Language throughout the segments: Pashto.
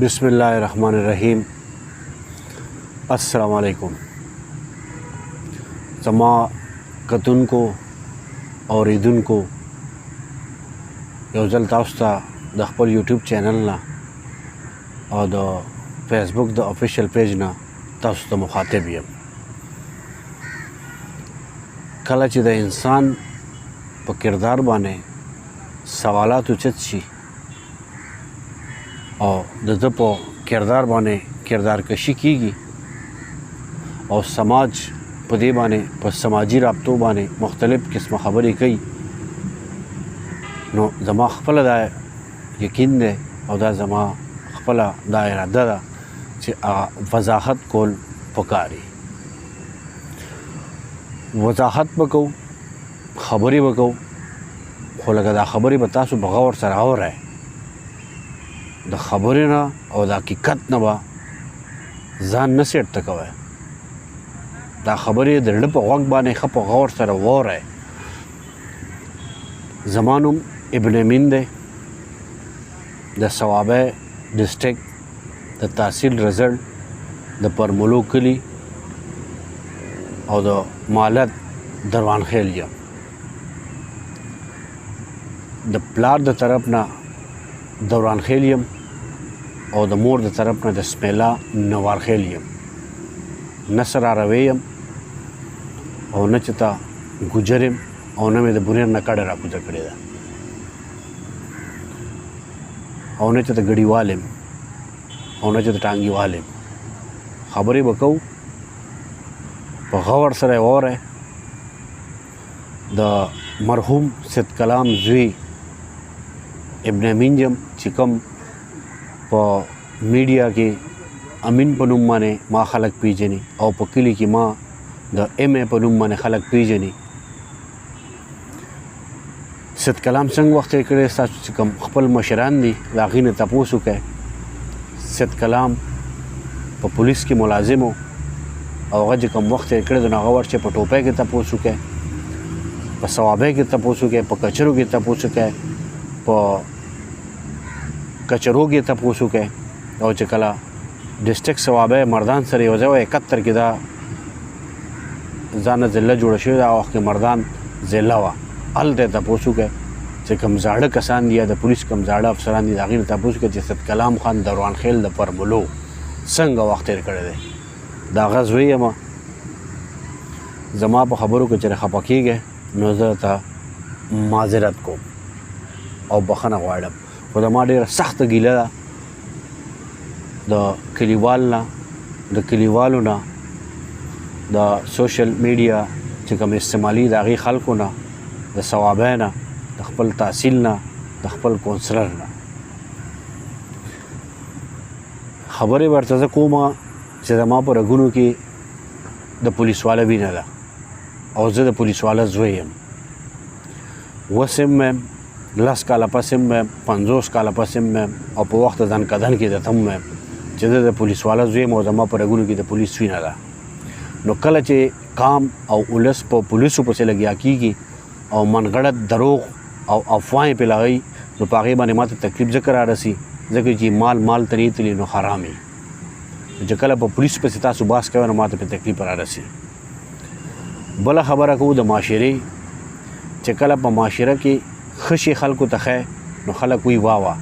बिस्मिल्लाहिर्रहमानिर्रहीम। अस्सलाम वालेकुम। जमा कतुनको और ईदुनको यौ ځل تاسو ته د خپل یوټیوب چینل نه او د فیسبوک د افیشل پیج نه تاسو ته مخاطب یم. کله چې د انسان په کردار باندې سوالات اوچت شي او د ده په کردار باندې کردار کشي کیږي او سماج په دې باندې په سماجی رابطو باندې مختلف قسمه خبرې کوي، نو زما خپل دا یقین دی او دا زما خپل دا اراده ده چې وضاحت کول پکاري. وضاحت وکړو، خبرې وکړو، خو لکه دا خبرې به تاسو په غور سره اورئ. د خبرې نه او د حقیقت نه به ځان نه سیټ کوئ. دا خبرې د زړه په غوږ باندې ښه په غور سره واورئ. زما نوم ابن امین دی، د صوابۍ ډسټرک د تحصیل رزلټ د پرملو کلي او د مالت دروانخیل یم. د پلار د طرف نه دورانخیل یم او د مور د طرف نه د سمیلا نوارخیل یم. نه سراروی یم او نه چې تا ګوجر یم او نه مې د بونیر نه کډه راکوزه کړې ده او نه چې ته ګډیوال یم او نه چې ته ټانګیوال یم. خبرې به کوو، په غور سره یې واورئ. د مرحوم سید کلام زوی ابن امین یم چې کوم په میډیا کې امین په نوم باندې ما خلک پیژني او په کلي کې ما د ایم ای په نوم باندې خلک پیژني. سید کلام څنګه وخت یې کړی، ستاسو چې کوم خپل مشران دي د هغې نه تپوس وکړئ. سید کلام په پولیس کې ملازم و او هغه چې کوم وخت یې کړی نو هغه ورچې په ټوپۍ کې تپوس وکړئ، په صوابۍ کې تپوس وکړئ، په کچرو کې تپوس وکړئ، په کچرو کې تپوس وکړئ. او چې کله ډسټرک صوابۍ مردان سره یو ځای 71 کې دا ځانه ضلع جوړه شوې ده، هغه وخت کې مردان ضلع وه، هلته یې تپوس وکړئ چې کوم زاړه کسان دي یا د پولیس کوم زاړه افسران دي د هغې نه تپوس وکړئ چې سید کلام خان دروانخیل د پرملو څنګه وخت تېر کړی دی. د هغه زوی یم. زما په خبرو کې چې خفه کېږئ نو زه ته معذرت کوم او بخښنه غواړم. خو زما ډېره سخته ګیله ده د کلیوال نه، د کلیوالو نه، د سوشل میډیا چې کوم استعمالي د هغې خلکو نه، د صوابۍ نه، د خپل تحصیل نه، د خپل کونسلر نه. خبرې ورته زه کومه چې زما په رګونو کې د پولیس والا وینه ده او زه د پولیس والا زوی یم. اوس هم یم، 10 کاله پس هم یم، 50 کاله پس هم یم او په وخت ځان کدن کې درته هم یم چې زه د پولیس والا زوی یم او زما په رګونو کې د پولیس وینه ده. نو کله چې قام او ولس په پولیسو پسې لګیا کېږي او منغړت دروغ او افواهې پې لغوي نو په هغې باندې ماته تکلیف ځکه رارسي ځکه چې مال ته نه تلي نو حرام وي. چې کله په پولیسو پسې تاسو باس کوئ نو ماته پې تکلیف رارسي. بله خبره کوو د معاشرې، چې کله په معاشره کې ښه شي خلکو ته ښی نو خلک وایي واه واه.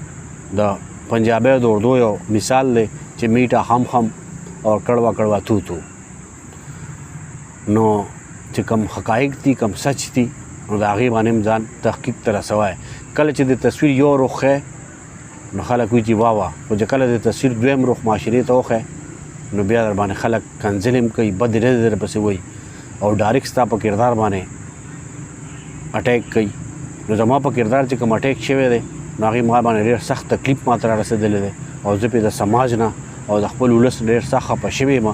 د پنجابۍ د اردو یو مثال دی چې میټه خم خم اور کڑوا کڑوا تو تو. نو چې کم حقایق دي، کم سچ دي، نو د هغې باندې هم ځان تحقیق ته رسوی. کله چې د تصویر یو رخ ښی نو خلک وایي چې واه واه، خو چې کله د تصویر دویم رخ معاشرې ته وښی نو بیا در باندې خلک کنځلې هم کوي، بدې ورځې در پسې وایي او ډایرکټ ستا په کردار باندې اټیک کوي. نو زما په کردار چې کوم اټیک شوی دی نو هغې ما باندې ډېر سخت تکلیف ماته را رسېدلی دی او زه پې د سماج نه او د خپل ولس ډېر سخت خفه شوی یم.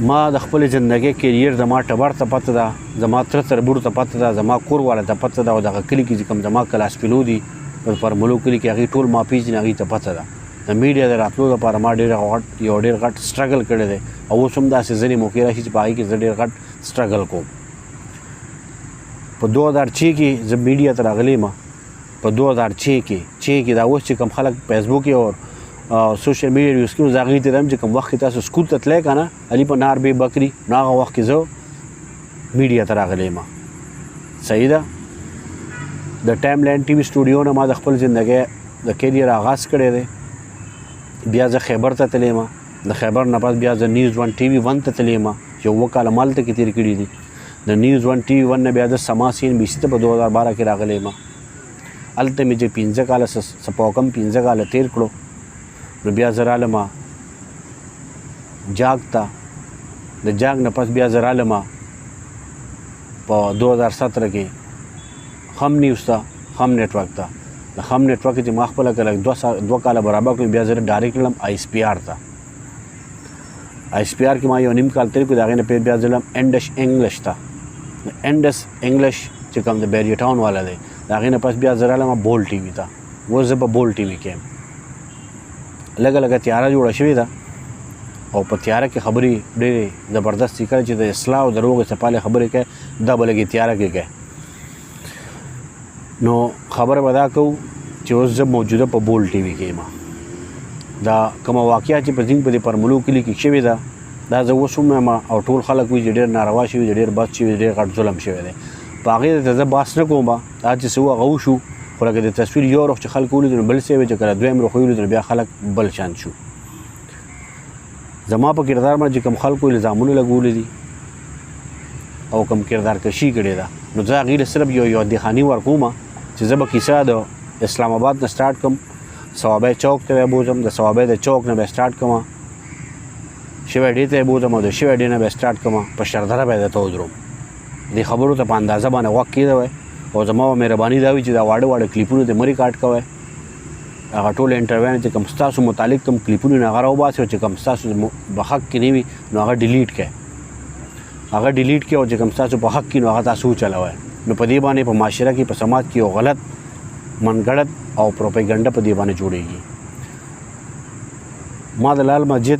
ما د خپل زندګۍ کیریر زما ټبر ته پته ده، زما تره تربور ته پته ده، زما کور والا ته پته ده او دغه کلي کې چې کوم زما کلاس پیلو دي په پرملو کلي کې هغې ټول ما پیژني، هغې ته پته ده. د میډیا د راتلو لپاره ما ډېر غټ سټرګل کړی دی او اوس هم داسې ځینې موقع راشي چې په هغې کې زه ډېر غټ سټرګل کوم. په 2006 کې زه میډیا ته راغلی یم په 2006 کې دا اوس چې کوم خلک فیسبوک او سوشل میډیا یوز کوي هغې ته هم چې کوم وخت کې تاسو سکول ته تللی که نه علي په نار بې بکري نو هغه وخت کې زه میډیا ته راغلی یم صحیح ده د ټایم لاین ټي وي سټوډیو نه ما د خپل زندګۍ د کیریر آغاز کړی دی بیا زه خیبر ته تللی یم د خیبر نه پس بیا زه نیوز ون ټي وي ون ته تللی یم چې 7 کاله ما هلته کې تېر کړي دي د نیوز ون ټي وي ون نه بیا د سما سی ان بي سي ته په 2012 کې راغلی یم هلته مې چې 15 کاله څه په کم 15 کاله تېر کړو نو بیا زه رالم جاګ ته د جاګ نه پس بیا زه رالم په 2017 کې خم نیوز ته خم نیټورک ته د خم نیټورک چې ما خپله که لږ 2 کاله برابر کړم بیا زه ډایرکټ کړم آی ایس پی آر ته آی ایس پی آر کې ما یو نیم کال تېر کړو د هغې نه بیا زه لاړم انډس انګلش ته انډس انګلش چې کوم د بیریا ټاون والا دی د هغې نه پس بیا زه رالم بول ټي وي ته اوس زه په بول ټي وي کې یم لږه لږه تیاره جوړه شوې ده او په تیاره کې خبرې ډېرې زبردستې کړې چې د اصلاح او د روغې څپالې خبرې کوي دا به لږې تیاره کې کوي نو خبره به دا کوو چې اوس زه موجوده په بول ټي وي کې یم دا کومه واقعه چې په زین په دې پرملو کلي کې شوې ده دا زه اوس هم یم او ټول خلک وایي چې ډېر ناروا شوي دي ډېر بد شوي دي ډېر غټ ظلم شوی دی په هغې ته زه بحث نه کوم دا چې څه هغه وشو خو لکه د تصویر یو رخ چې خلک ولیدل نو بل څه وی چې کله دویم رخ ولیدل نو بیا خلک بل شان شو زما په کردار باندې چې کوم خلکو الزامونه لګولي دي او کوم کردار کشي کړې ده نو زه هغې له صرف یو دخاني ورکوم چې زه به کیسه د اسلام آباد نه سټارټ کړم صوابی چوک ته به بوځم د صوابی د چوک نه به سټارټ کړم شوی ډي ته بوځم او د شوی ډي نه به سټارټ کړم په شردره به درته ودروم دې خبرو ته په اندازه باندې غوږ کېده وی او زما مهرباني دا وي چې دا واړه کلیپونه د مه ریکارډ کوئ هغه ټول انټرویو چې کوم ستاسو متعلق کوم کلیپونه هغه راوباسئ او چې کوم ستاسو په حق کې نه وي نو هغه ډیلیټ کړئ او چې کوم ستاسو په حق کې نو هغه تاسو وچلوئ نو په دې باندې په معاشره کې په سماج کې یو غلط منګړت او پروپیګنډه په دې باندې جوړېږي ما د لال مسجد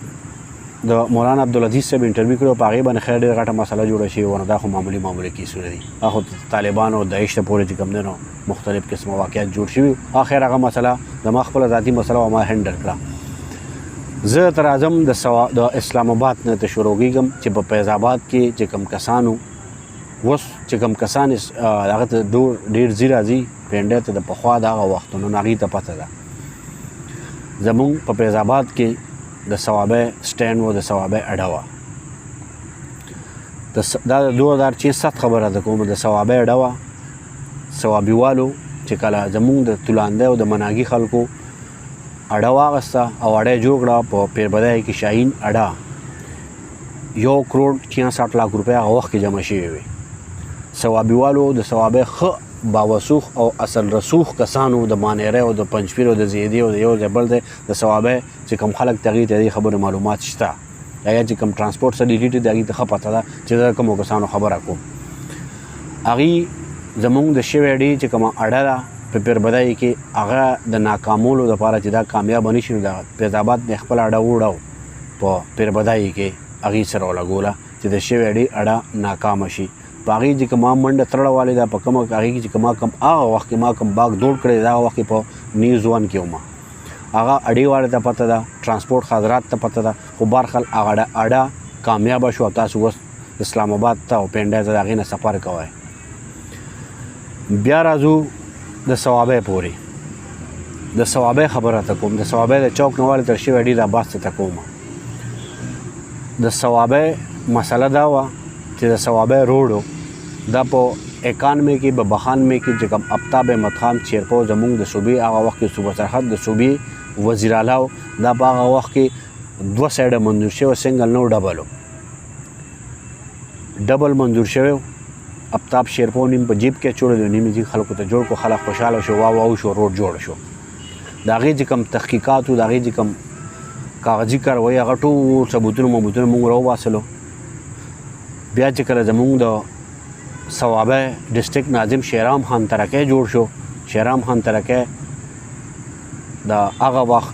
د مولانا عبدالعزیز صاحب انټرویو کړی په هغې باندې خیر ډېره غټه مسله جوړه شوې وه نو دا خو معمولي کیسونه دي هغه طالبانو او داعش ته پورې چې کوم دی نو مختلف قسمه واقعات جوړ شوي اخر هغه مسله زما خپله ذاتي مسله وه ما هینډل کړه زه تر اعظم د اسلام آباد نه ته شروع کېږم چې په فیض آباد کې چې کوم کسانو اوس چې کوم کسان هغه ته ډېر ځي راځي پینډۍ ته د پخوا د هغه وختونو نه هغې ته پته ده زمونږ په فیض آباد کې د صوابی سټینډ و د صوابی اډه وه دا د 2006 خبره ده کوم د صوابی اډه وه صوابي والو چې کله زمونږ د تولانده او د مناګي خلکو اډه واغسته او اډه یې جوړ کړه په پیربدای کې شاهین اډه 1.66 کروڑ روپۍ هغه وخت کې جمع شوي وي صوابي والو د صوابی ښه باوسوخ او اصل رسوخ کسانو د مانیری او د پنجپیر او د زیدي او د یو ځای بل دی د صوابی چې کوم خلک ته هغې ته دې خبرو معلومات شته یا چې کوم ټرانسپورټ سره ریلیټډ دی هغې ته ښه پته ده چې زه کومو کسانو خبره کوم هغې زمونږ د شوی ډي چې کومه اډه ده په پیربدای کې هغه د ناکامولو دپاره چې دا کامیابه نه شي نو د فیض آباد نه خپله اډه وړو په پیربدای کې هغې سره ولګوله چې د شوی ډي اډه ناکامه شي په هغې چې کومه منډه تړله والې ده په کومه هغې کې چې کومه کم هغه وخت کې ما کوم باغ دوړ کړی دا هغه وخت کې په نیوز ون کې وم هغه اډې والې ته پته ده ټرانسپورټ حضرات ته پته ده خو برخل هغه اډه کامیابه شو تاسو اوس اسلام آباد ته او پینډۍ ته د هغې نه سفر کوئ بیا راځو د صوابی پورې د صوابی خبره ته کوم د صوابی د چوک نه والې تر شوی ډي د عباس ته کوم د صوابی مسله دا وه چې د صوابی روډو دا په 91 کې په 92 کې چې کوم آفتاب احمد خان چیرپو زمونږ د صوبې هغه وخت کې صوبه سرحد د صوبې وزیر اعلی دا په هغه وخت کې 2 سایډه منظور شوی سنګل نو ډبل منظور شوی آفتاب شیرپو نیم په جیب کې چوړ دی نیم یې خلکو ته جوړ کو خلک خوشحاله شو واو شو روډ جوړ شو د هغې چې کوم تحقیقات و د هغې چې کوم کاغذي کاروایي هغه ټول ثبوتونه موږ راوباسلو بیا چې کله زمونږ د صوابی ډسټرکټ ناظم شیرام خان ترکی جوړ شو شیرام خان ترکی د هغه وخت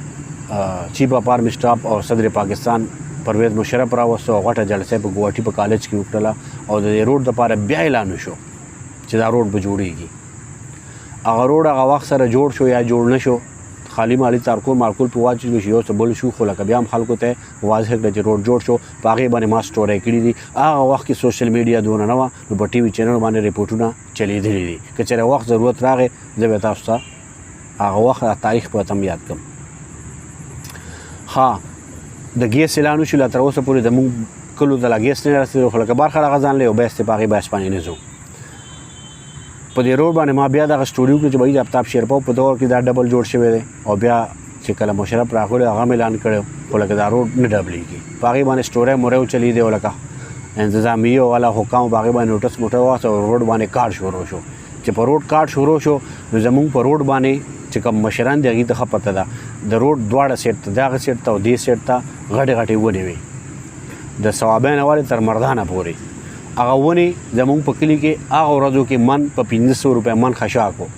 چیف اف آرمی سټاف او صدر پاکستان پرویز مشرف راوستو او غټه جلسه په ګوهاټي په کالج کې وکړله او د دې روډ دپاره بیا اعلان وشو چې دا روډ به جوړېږي هغه روډ هغه وخت سره جوړ شو یا جوړ نه شو خالی مالی تارکول مارکول په واچول شي یو څه بل شو خو لکه بیا هم خلکو ته واضح کړه چې روډ جوړ شو په هغې باندې ما سټورۍ کړي دي هغه وخت کې سوشل میډیا دونه نه وه نو په ټي وي چینل باندې ریپورټونه چلیدلي دي که چېرې وخت ضرورت راغی زه به تاسو ته هغه وخت تاریخ به هم یاد کړم ها د ګیس اعلان وشو لا تر اوسه پورې زموږ کلو ته لا ګیس نه رسېدو خو لکه برخه هغه ځان لی یو بیس دی په هغې بحث باندې نه ځو په دې روډ باندې ما بیا دغه سټوري وکړه چې بهي د آفتاب شیرپا په دور کې دا ډبل جوړ شوی دی او بیا چې کله مشرف راغلی هغه اعلان کړی خو لکه دا روډ نه ډبلیږي په هغې باندې سټورۍ مورۍ چلیدی او لکه انتظامیه والا حکامو په هغې باندې نوټس موټر واخیست او روډ باندې کار شروع شو چې په روډ کار شروع شو نو زموږ په روډ باندې چې کوم مشران دي هغې ته ښه پته ده د روډ دواړه سیټ ته دغه سیټ ته او دې سیټ ته غټې غټې ونې وې د ثوابین والې تر مردانه پورې هغه ونې زموږ په کلي کې هغه ورځو کې من په 1500 روپۍ من خشاک و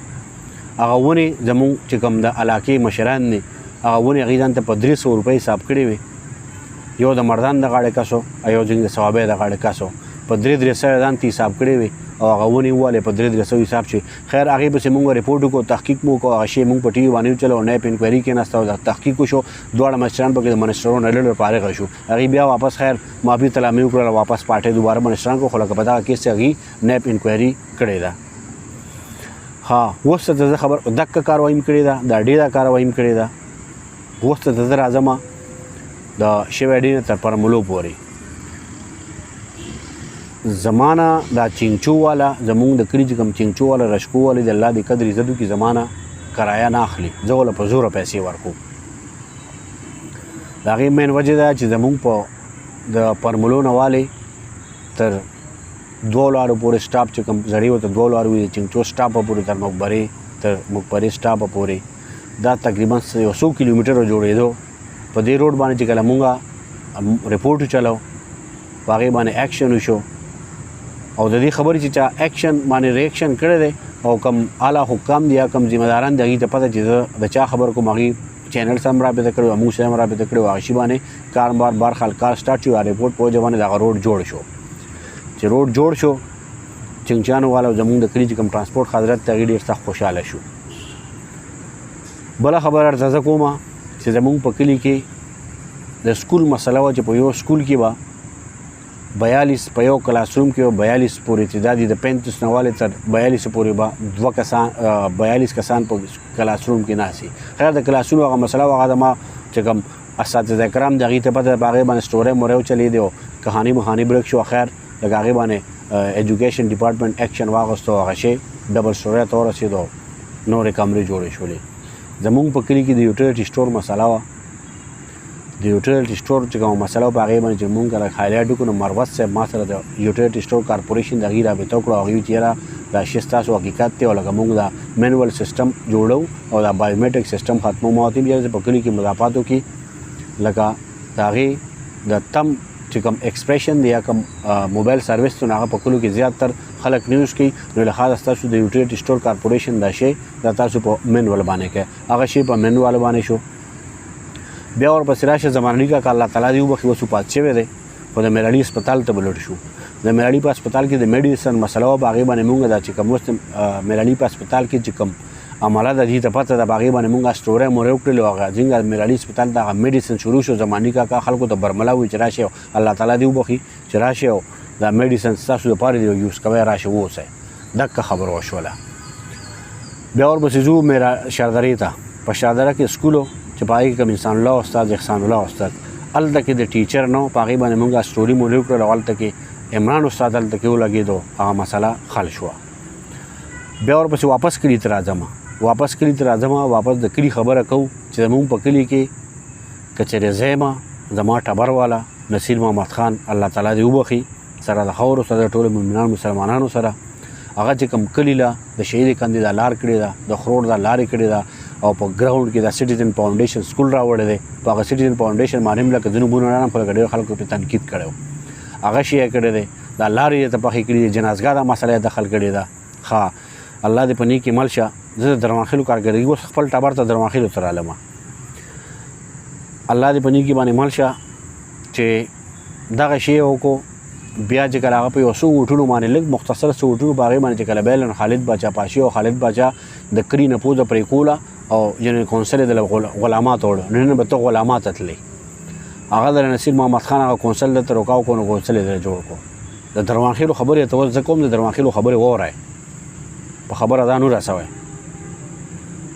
هغه ونې زموږ چې کوم د علاقې مشران دي هغه ونې هغې ځان ته په 300 روپۍ حساب کړې وې یو د مردان د غاړې کس و او یو ځینې د ثوابۍ د غاړې کس و په 300 ځان ته حساب کړې وې او هغه ونې ووالې په 300 حساب چې خیر هغې پسې مونږ رپورټ وکړو تحقیق مو وکړو هغه شی مونږ په ټي وي باندې وچلو نیپ انکوایري کېناسته او تحقیق وشو دواړه مشران پکې د منسټرونو نه لړ فارغه شو هغې بیا واپس خیر معافي طلبي وکړله واپس پارټۍ دوباره منسټران کړو خو لکه په دغه کیس چې هغې نیپ انکوایري کړې ده ها اوس ته زه خبر دقه کاروايي کړې ده دا ډېره کاروايي کړې ده اوس ته زه راځم د شوی ډي نه تر پرملو پورې زمانہ دا چینچو والا زمونږ د کلي چې کوم چینچو والا رشکو والا د الله د قدر عزتو کې زمانہ کرایه نه اخلي زه وله په زوره پیسې ورکو د هغې مین وجه ده چې زمونږ په د پرملو نه والې تر 2 لارو پورې سټاپ چې کوم زړې ورته 2 لارو وي د چینچو سټاپه پورې تر مقبرې سټاپه پورې دا تقریبا 100 کیلومیټره جوړېدو په دې روډ باندې چې کله مونږ رپورټ وچلو په هغې باندې ایکشن وشو او د دې خبرې چې چا ایکشن باندې ریاکشن کړی دی او کم اعلی حکام دي یا کم ذمہداران دي هغې ته پته چې زه د چا خبر کوم هغې چینل سره هم رابطه کړی وه موږ سره هم رابطه کړی وه هغه شي باندې کار کار سټارټ شو رپورټ په وجه باندې دغه روډ جوړ شو چې روډ جوړ شو چنګچانو والا زموږ د کلي چې کوم ټرانسپورټ حضرت ته هغې ډېر سخت خوشحاله شو بله خبره درته زه کومه چې زموږ په کلي کې د سکول مسله وه چې په یو سکول کې به 42 په یو کلاس روم کې 42 پورې تعدادي د 35 نه والې تر 42 پورې به 42 کسان په کلاس روم کې ناسي خیر د کلاسونو هغه مسله هغه د ما چې کوم اساتذه کرام د هغې ته پته په هغې باندې سټورۍ مورۍ وچلېدې او کهاني مخاني بریک شو خیر لکه هغې باندې ایجوکیشن ډپارټمنټ ایکشن واخیستو هغه شی ډبل سټورۍ ته ورسېدو نورې کمرې جوړې شولې زمونږ په کلي کې د یوټیلیټي سټور مسله وه د یوټیلیټي سټور چې کومه مسله په هغې باندې چې مونږ لږ هایلایټ وکړو نو مروت صاحب ما سره د یوټیلیټي سټور کارپوریشن د هغې رابطه وکړو هغې ویل چې یاره دا شی ستاسو حقیقت دی او لکه مونږ دا مینوال سیسټم جوړو او دا بایومیټرک سیسټم ختمو ما ورته ویل چې په کلي کې مضافات وکړي لکه د هغې د تم چې کوم ایکسپریشن دی یا کوم موبایل سروس ته هغه په کلو کې زیاتر خلک نه یوز کوي نو لهذا ستاسو د یوټیلیټي سټور کارپوریشن دا شی دا تاسو په مینوال باندې کوي هغه شی په مینوال باندې شو بیا ورپسې راشه زمانړي کاکا الله تعالی دې وبخښي اوس وفات شوی دی خو د میراړي هسپتال ته به لاړ شو د میراړي په هسپتال کې د میډیسن مسله وه په هغې باندې مونږ دا چې کوم اوس میراړي په هسپتال کې چې کوم عمله ده دې ته پته ده په هغې باندې مونږ سټورۍ مورۍ وکړلې او هغه ځینګه میراړي هسپتال ته هغه میډیسن شروع شو زمانړي کاکا خلکو ته برملا وایي چې راشئ الله تعالی دې وبخښي چې راشئ او دا میډیسن ستاسو دپاره دی یوز کوئ راشئ واوسئ دقه خبره وشوله بیا ورپسې ځو شاردرې ته په شاردره کې سکول چې په هغې کې کوم انسان الله استاد احسان الله استاد هلته کې د ټیچر نه په هغې باندې مونږ سټوري مورۍ وکړل او هلته کې عمران استاد هلته کې ولګېدو هغه مسله حل شوه بیا ورپسې واپس کلي ته راځم واپس کلي ته راځم واپس د کلي خبره کوو چې زمونږ په کلي کې که چېرې زه یم زما ټبر والا نصیر محمد خان الله تعالی دې وبخښي سره د خاورو سره د ټولو مؤمنانو مسلمانانو سره هغه چې کوم کلي له د شهید کندې دا لار کړې ده د خروړ دا لارې کړې ده او په ګراوند کې د سټیزن فاونډیشن سکول راوړی دی په هغه سټیزن فاونډیشن باندې هم لکه ځینو بونرانو خو لکه ډېرو خلکو پرې تنقید کړی و هغه شی یې کړی دی دا لارې یې ته پخې کړي دي جنازګاه دا مسله یې دخل کړې ده ښه الله دې په نیکې مل شه زه د درمانخیلو کارګردګي اوس خپل ټبر ته درمانخیلو ته رالم الله دې په نیکې باندې مل شه چې دغه شی وکړو بیا چې کله هغه په یو څو وټونو باندې لږ مختصر څو وټونو په هغې باندې چې کله بیلن خالد باچا پاشي او خالد باچا د کلي نه پوزه پرې کوله او جنرال کونسل یې د غلامات وړه نن به ته غلامات تللی هغه د نصیر محمد خان هغه کونسل دلته روکاو کړو نو کونسل یې جوړ کړو د دروانخیلو خبرې ته زه کوم د دروانخیلو خبرې واورئ په خبره دا نور رسوئ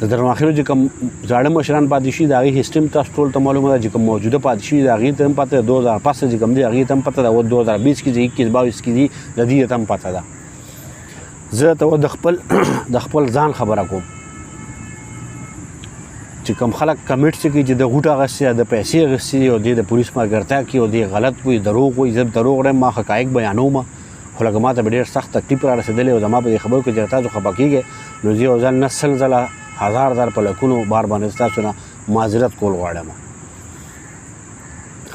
د دروانخیلو چې کوم زاړه مشران پاتې شي د هغې هسټري هم تاسو ټول ته معلومه ده چې کوم موجوده پاتې شي د هغې ته هم پته ده 2005 چې کوم دی هغې ته هم پته ده 2020 کې چې 21-22 کې دي د دې ته هم پته ده زه ته د خپل ځان خبره کوم چې کوم خلک کمیټ چې کوي چې د غوټه اخیستې د پیسې اخیستې او دې د پولیس ملګرتیا کوي او دې غلط وي دروغ وي زه دروغ وایم ما حقایق بیانوم خو لکه ما ته به ډېر سخت تکلیف را رسېدلی او زما په دې خبرو کې چې تاسو خفه کېږئ نو زه یو ځل نه سل ځله هزار ځل په لکونو بار باندې ستاسو نه معذرت کول غواړم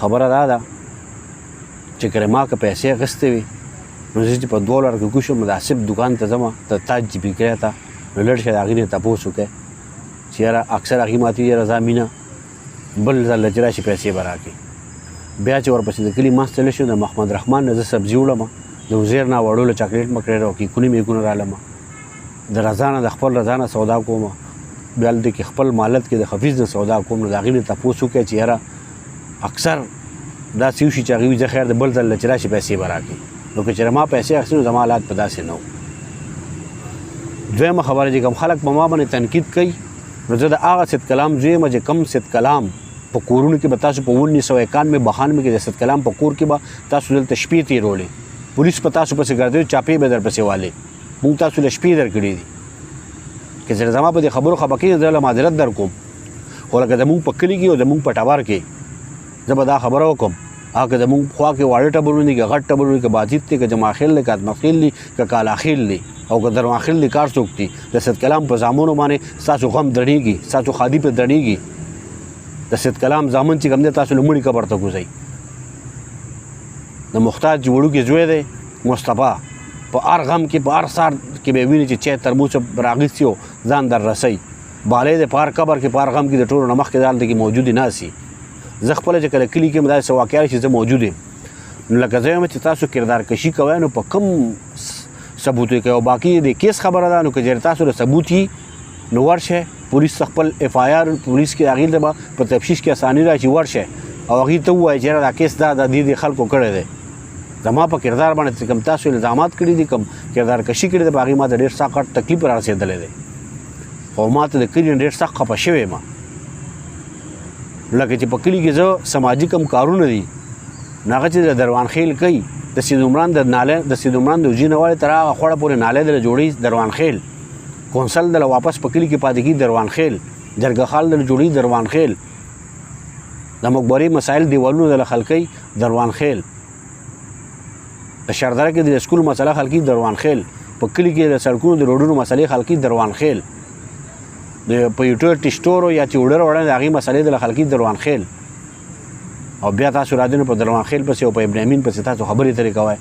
خبره دا ده چې کله ما که پیسې اخیستې وي نو زه چې په 2 لار کې کوشم مناسب دکان ته ځم ته تاج جي پي کرای ته نو لږ شه د هغې نه تپوس وکړئ چې یاره اکثر هغې ما ته یاره زه مینه بل ځل چې راشي پیسې به راکړي بیا چې ورپسې د کلي منځ ته تللی شو د محمد رحمان نه زه سبزي وړم د وزیر نه وړو له چاکلیټ مکلیټ او کیکونه میکونه رالم د رضا نه د خپل رضا نه سودا کوم بیا هلته کې خپل مالت کې د حفیظ نه سودا کوم نو د هغې نه تپوس وکړئ چې یاره اکثر داسې وشي چې هغې وي زه خیر د بل ځل چې راشي پیسې به راکړي نو که چېرې ما پیسې اخیستې نو زما حالات په داسې نه و دویمه خبره چې کوم خلک په ما باندې تنقید کوي نو زه د هغه سید کلام زوی یم چې کم سید کلام په کورونو کې به تاسو په 1991-92 کې د سید کلام په کور کې به تاسو دلته شپې تېرولې پولیس په تاسو پسې ګرځوي چاپې به در پسې والې موږ تاسو له شپې درکړي دي که زه زما په دې خبرو خفه کېږم زه له معذرت در کوم خو لکه زموږ په کلي کې او زموږ په ټبر کې زه به دا خبره وکړم هغه که زموږ خوا کې واړه ټبرونه دي که غټ ټبرونه دي که باتیت دي که جماخیل دي که ادمخیل دي که کالاخیل دي او که درواخیل دي کار څوک دي د سید کلام په زامنو باندې ستاسو غم درڼېږي ستاسو خادي پې درڼېږي د سید کلام زامن چې کوم دی تاسو لومړي قبر ته کوځئ د محتاج وړوکې زوی دی مصطفی په هر غم کې په هر سار کې به ویني چې چای ترموز راغیستی و ځان در رسئ بالۍ دی په هر قبر کې په هر غم کې د ټولو نه مخکې د هلته کې موجودې ناستي زه خپله چې کله کلي کې م داسې واقعه راشي زه موجود یم نو لکه زه یم چې تاسو کردار کشي کوئ نو په کم ثبوت یې کوئ او باقي د کیس خبره ده نو که چېرې تاسو د ثبوت یي نو ورشه پولیس خپل اف آی آر پولیس کې هغې ته به په تفتیش کې اساني راشي ورشه او هغې ته ووایي چې یاره دا کیس دا د دې خلکو کړی دی زما په کردار باندې چې کوم تاسو الزامات کړي دي کوم کردار کشي کړې ده په هغې ما ته ډېر سخت تکلیف را رسېدلی دی او ما ته د کلي نه ډېر سخت خفه شوی یم لکه چې په کلي کې زه سماجي کم کارونه دي نو هغه چې د دروانخیل کوي د سید عمران د وزیر نه والې تر هغه خوړه پورې نالۍ دله جوړوي دروانخیل کونسل دله واپس په کلي کې پاتې کېږي دروانخیل جرګه خال دله جوړوي دروانخیل د مقبرې مسایل دیوالونه دله حل کوي دروانخیل د شردره کې د سکول مسله حل کوي دروانخیل په کلي کې د سړکونو د روډونو مسلې حل کوي دروانخیل د په یوټر ټسټورو یا چې وړر وړاندې د هغې مسلې د خلکي دروانخیل او بیا تاسو راځئ نو په دروانخیل پسې او په ابن امین پسې تاسو خبرې ترې کوئ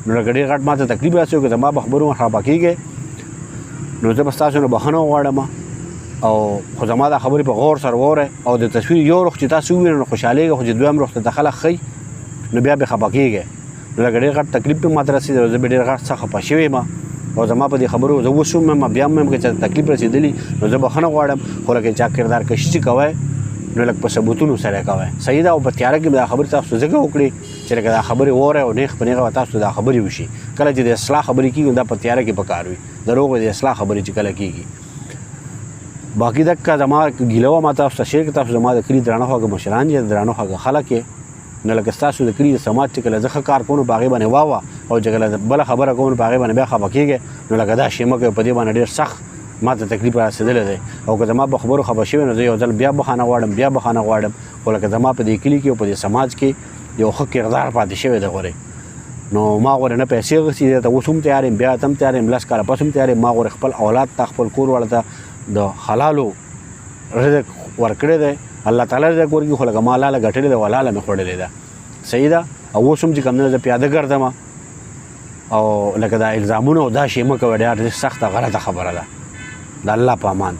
نو لکه ډېر غټ ما ته تکلیف راسي که زما په خبرو خفه کېږئ نو زه به ستاسو نه بخښنه وغواړم او خو زما دا خبرې په غور سره واورئ او د تصویر یو رخ چې تاسو ووینئ نو خوشحالېږئ خو چې دویم رخ ته ته خلک ښئ نو بیا به خفه کېږئ نو لکه ډېر غټ تکلیف به ماته رسېدلی او زه به ډېر غټ څه خفه شوی یم او زما په دې خبرو زه اوس هم بیا هم که چا تکلیف رسېدلي نو زه بخښنه غواړم خو لکه چا کردار کشي چې کوئ نو لږ په ثبوتونو سره کوئ صحیح ده او په تیاره کې به دا خبرې تاسو ځکه وکړئ چې لکه دا خبرې واورئ او نیغ په نیغه به تاسو دا خبرې وشي کله چې د اصلاح خبرې کېږي دا په تیاره کې پکار وي دروغ د اصلاح خبرې چې کله کېږي باقي دکه زما ګیله وه ما تاسو ته شعر کې تاسو زما د کلي درانه خواږه مشران دي درانه خواږه خلک یې نو لکه ستاسو د کلي د سماج چې کله زه ښه کار کوم نو په هغې باندې واوه او چې کله بله خبره کوم نو په هغې باندې بیا خفه کېږئ نو لکه دا شیمه کوي په دې باندې ډېر سخت ما ته تکلیف را رسېدلی دی او که زما په خبرو خفه شوی نو زه یو ځل بیا بخښنه غواړم خو لکه زما په دې کلي کې او په دې سماج کې یو ښه کردار پاتې شوی دی غورې نو ما غورې نه پیسې اخیستې دي ته اوس هم تیار یم بیا ته هم تیار یم 10 کاله پس هم تیار یم ما غورې خپل اولاد ته خپل کور والا ته د حلالو رزق ورکړی دی الله تعالی رزق ورکړي خو لکه ما لاله ګټلې ده ولاله مې خوړلې ده صحیح ده او اوس هم چې کوم نه زه پیاده ګرځم او لکه دا الزامونه او دا شی مه کوئ ډېر سخته غلطه خبره ده د الله په امان